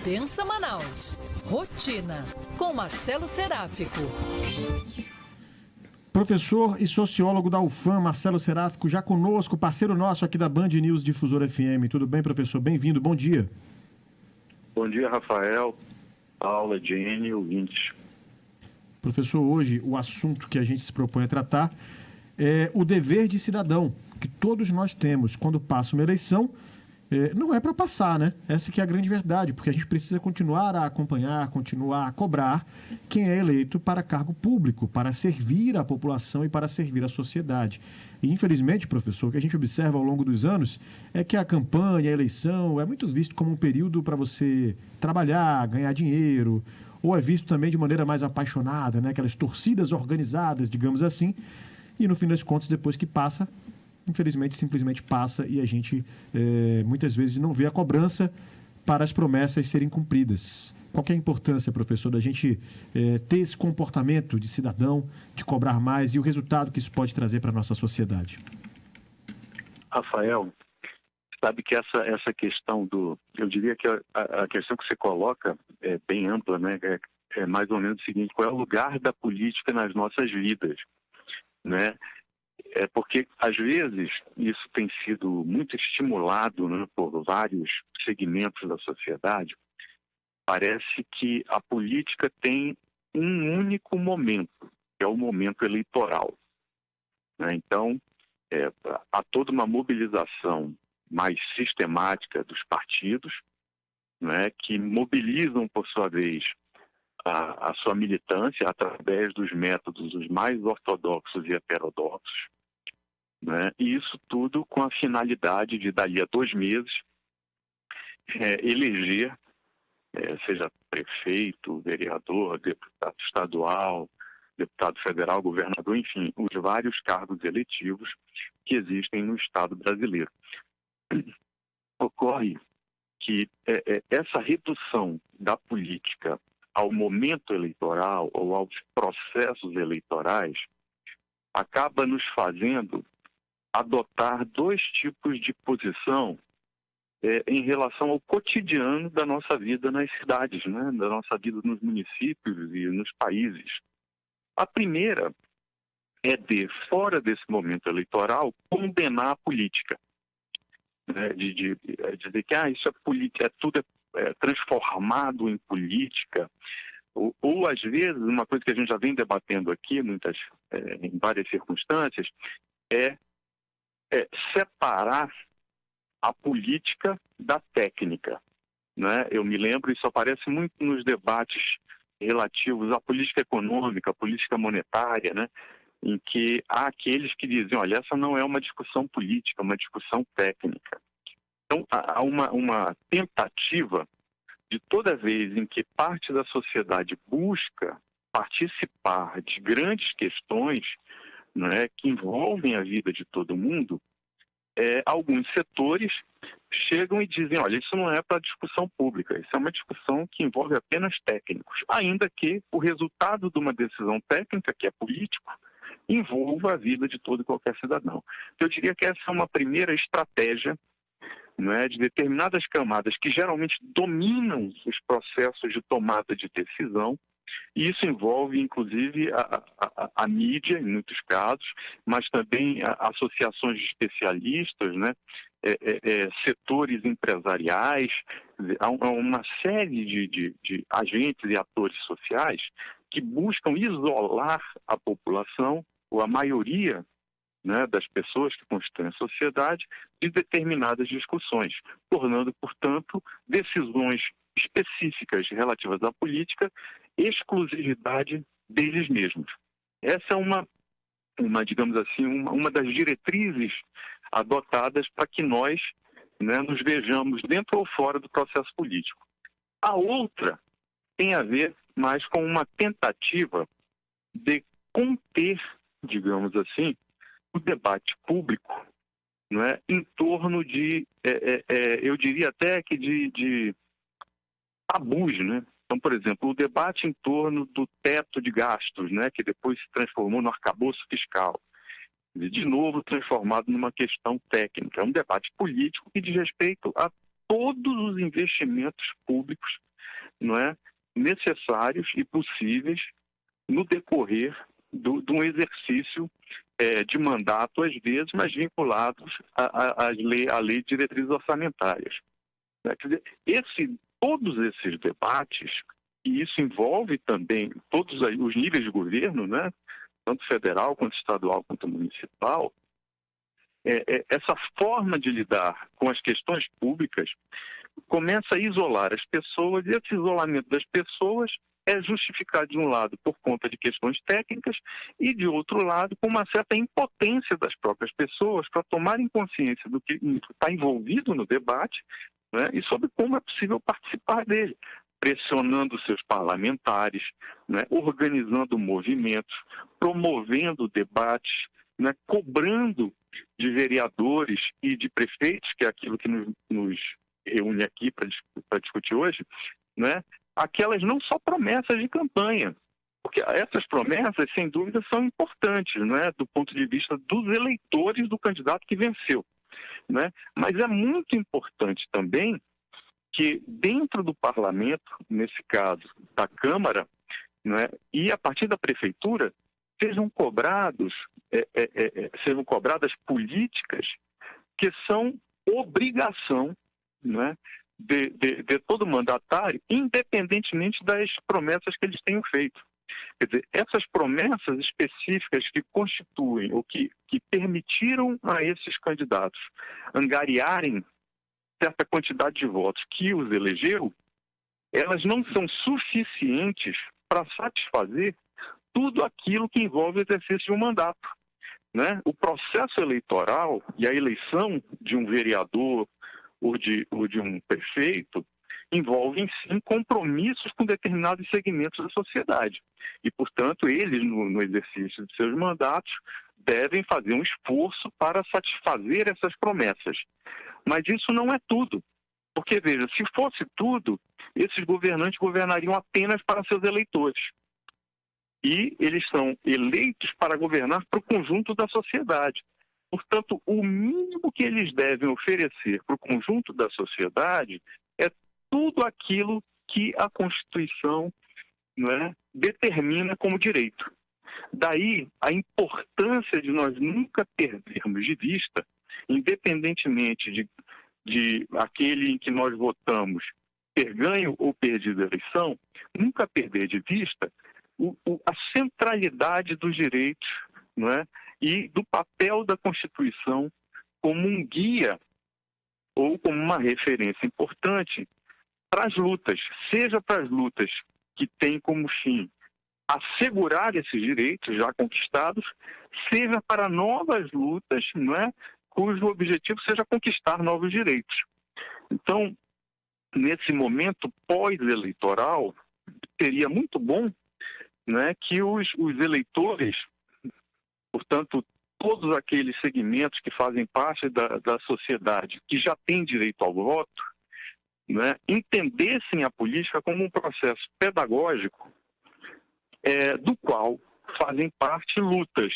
Pensa Manaus. Rotina, com Marcelo Seráfico. Professor e sociólogo da UFAM, Marcelo Seráfico, já conosco, parceiro nosso aqui da Band News Difusora FM. Tudo bem, professor? Bem-vindo, bom dia. Bom dia, Rafael, Paula, Jenny, ouvintes. Professor, hoje o assunto que a gente se propõe a tratar é o dever de cidadão que todos nós temos quando passa uma eleição. Não é para passar, né? Essa que é a grande verdade, porque a gente precisa continuar a acompanhar, continuar a cobrar quem é eleito para cargo público, para servir a população e para servir a sociedade. E, infelizmente, professor, o que a gente observa ao longo dos anos é que a campanha, a eleição, é muito visto como um período para você trabalhar, ganhar dinheiro, ou é visto também de maneira mais apaixonada, né? Aquelas torcidas organizadas, digamos assim, e no fim das contas, depois que passa, infelizmente, simplesmente passa e a gente muitas vezes não vê a cobrança para as promessas serem cumpridas. Qual que é a importância, professor, da gente ter esse comportamento de cidadão, de cobrar mais e o resultado que isso pode trazer para a nossa sociedade? Rafael, sabe que essa questão eu diria que a questão que você coloca é bem ampla, né? É mais ou menos o seguinte: qual é o lugar da política nas nossas vidas, né? É porque, às vezes, isso tem sido muito estimulado, né, por vários segmentos da sociedade. Parece que a política tem um único momento, que é o momento eleitoral, né? Então, há toda uma mobilização mais sistemática dos partidos, né, que mobilizam, por sua vez, a sua militância através dos métodos os mais ortodoxos e heterodoxos, né? E isso tudo com a finalidade de, dali a 2 meses, eleger, seja prefeito, vereador, deputado estadual, deputado federal, governador, enfim, os vários cargos eletivos que existem no Estado brasileiro. Ocorre que essa redução da política ao momento eleitoral ou aos processos eleitorais acaba nos fazendo adotar 2 tipos de posição em relação ao cotidiano da nossa vida nas cidades, né? Da nossa vida nos municípios e nos países. A primeira é de, fora desse momento eleitoral, condenar a política, né? De dizer que isso é política, tudo é transformado em política, ou às vezes, uma coisa que a gente já vem debatendo aqui em várias circunstâncias, é separar a política da técnica, né? Eu me lembro, isso aparece muito nos debates relativos à política econômica, à política monetária, né? Em que há aqueles que dizem, olha, essa não é uma discussão política, é uma discussão técnica. Então, há uma tentativa de, toda vez em que parte da sociedade busca participar de grandes questões, né, que envolvem a vida de todo mundo, alguns setores chegam e dizem, olha, isso não é para discussão pública, isso é uma discussão que envolve apenas técnicos, ainda que o resultado de uma decisão técnica, que é político, envolva a vida de todo e qualquer cidadão. Eu diria que essa é uma primeira estratégia, né, de determinadas camadas que geralmente dominam os processos de tomada de decisão. E isso envolve, inclusive, a mídia, em muitos casos, mas também associações de especialistas, né? Setores empresariais. Há uma série de agentes e atores sociais que buscam isolar a população, ou a maioria, né, das pessoas que constituem a sociedade, de determinadas discussões, tornando, portanto, decisões específicas relativas à política exclusividade deles mesmos. Essa é uma digamos assim, uma das diretrizes adotadas para que nós, né, nos vejamos dentro ou fora do processo político. A outra tem a ver mais com uma tentativa de conter, digamos assim, o debate público, não é, em torno de, eu diria até que de tabus, né? Então, por exemplo, o debate em torno do teto de gastos, né, que depois se transformou no arcabouço fiscal, de novo transformado numa questão técnica. É um debate político que diz respeito a todos os investimentos públicos não é, necessários e possíveis no decorrer de um exercício de mandato, às vezes, mas vinculados à lei de diretrizes orçamentárias. Quer dizer, todos esses debates, e isso envolve também todos os níveis de governo, né, tanto federal, quanto estadual, quanto municipal, essa forma de lidar com as questões públicas começa a isolar as pessoas, e esse isolamento das pessoas é justificado, de um lado, por conta de questões técnicas, e, de outro lado, com uma certa impotência das próprias pessoas para tomarem consciência do que está envolvido no debate, né, e sobre como é possível participar dele, pressionando seus parlamentares, né, organizando movimentos, promovendo debates, né, cobrando de vereadores e de prefeitos, que é aquilo que nos reúne aqui para discutir hoje, né, aquelas não só promessas de campanha, porque essas promessas, sem dúvida, são importantes, né, do ponto de vista dos eleitores do candidato que venceu, né, mas é muito importante também que dentro do parlamento, nesse caso da Câmara, né, e a partir da prefeitura, sejam cobradas políticas que são obrigação, né, de todo mandatário, independentemente das promessas que eles tenham feito. Quer dizer, essas promessas específicas que constituem ou que permitiram a esses candidatos angariarem certa quantidade de votos que os elegeu, elas não são suficientes para satisfazer tudo aquilo que envolve o exercício de um mandato, né? O processo eleitoral e a eleição de um vereador ou de um prefeito envolvem, sim, compromissos com determinados segmentos da sociedade. E, portanto, eles, no exercício de seus mandatos, devem fazer um esforço para satisfazer essas promessas. Mas isso não é tudo. Porque, veja, se fosse tudo, esses governantes governariam apenas para seus eleitores. E eles são eleitos para governar para o conjunto da sociedade. Portanto, o mínimo que eles devem oferecer para o conjunto da sociedade é tudo aquilo que a Constituição, né, determina como direito. Daí a importância de nós nunca perdermos de vista, independentemente de aquele em que nós votamos ter ganho ou perdido a eleição, nunca perder de vista a centralidade dos direitos, não é? E do papel da Constituição como um guia ou como uma referência importante para as lutas, seja para as lutas que têm como fim assegurar esses direitos já conquistados, seja para novas lutas, não é? Cujo objetivo seja conquistar novos direitos. Então, nesse momento pós-eleitoral, seria muito bom, né, que os eleitores, portanto, todos aqueles segmentos que fazem parte da sociedade que já têm direito ao voto, né, entendessem a política como um processo pedagógico do qual fazem parte lutas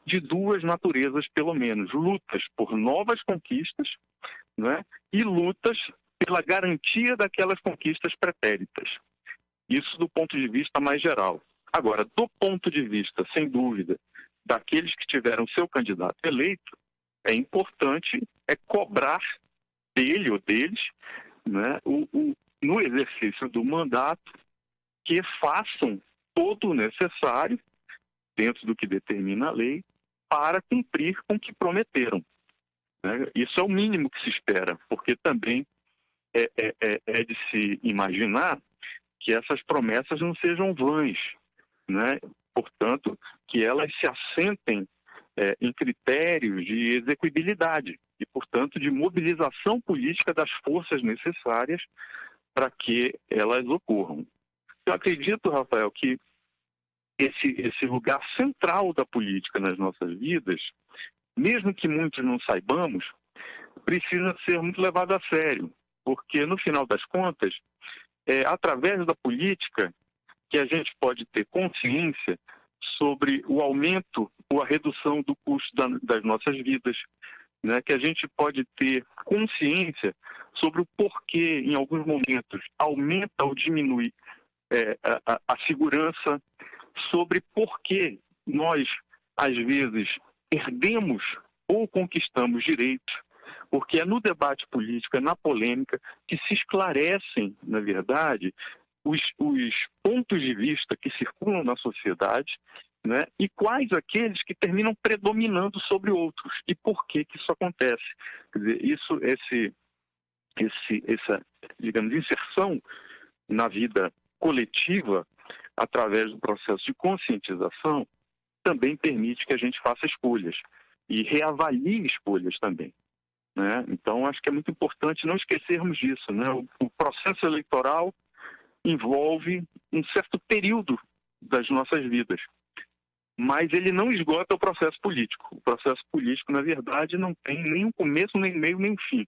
de duas naturezas, pelo menos. Lutas por novas conquistas, né, e lutas pela garantia daquelas conquistas pretéritas. Isso do ponto de vista mais geral. Agora, do ponto de vista, sem dúvida, daqueles que tiveram seu candidato eleito, é importante cobrar dele ou deles, né, no exercício do mandato, que façam todo o necessário, dentro do que determina a lei, para cumprir com o que prometeram. Né? Isso é o mínimo que se espera, porque também é de se imaginar que essas promessas não sejam vãs, né? Portanto, que elas se assentem em critérios de execuibilidade e, portanto, de mobilização política das forças necessárias para que elas ocorram. Eu acredito, Rafael, que esse lugar central da política nas nossas vidas, mesmo que muitos não saibamos, precisa ser muito levado a sério, porque, no final das contas, é através da política que a gente pode ter consciência sobre o aumento ou a redução do custo das nossas vidas, né, que a gente pode ter consciência sobre o porquê, em alguns momentos, aumenta ou diminui a segurança, sobre por que nós, às vezes, perdemos ou conquistamos direitos, porque é no debate político, é na polêmica, que se esclarecem, na verdade, os pontos de vista que circulam na sociedade, né, e quais aqueles que terminam predominando sobre outros, e por que isso acontece. Quer dizer, essa, digamos, inserção na vida coletiva, através do processo de conscientização, também permite que a gente faça escolhas e reavalie escolhas também, né? Então, acho que é muito importante não esquecermos disso, né? O processo eleitoral envolve um certo período das nossas vidas, mas ele não esgota o processo político. O processo político, na verdade, não tem nem um começo, nem meio, nem fim,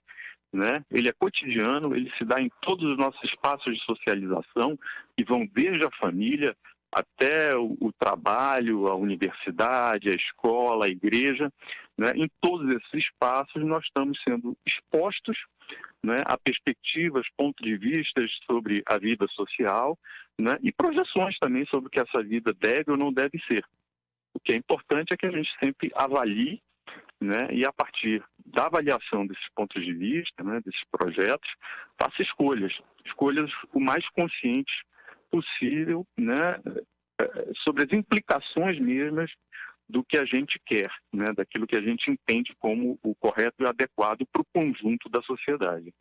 né? Ele é cotidiano, ele se dá em todos os nossos espaços de socialização, que vão desde a família até o trabalho, a universidade, a escola, a igreja, né? Em todos esses espaços nós estamos sendo expostos, né, a perspectivas, pontos de vista sobre a vida social, né, e projeções também sobre o que essa vida deve ou não deve ser. O que é importante é que a gente sempre avalie, né, e a partir da avaliação desses pontos de vista, né, desses projetos, faça escolhas o mais conscientes possível, né, sobre as implicações mesmas do que a gente quer, né, daquilo que a gente entende como o correto e adequado para o conjunto da sociedade.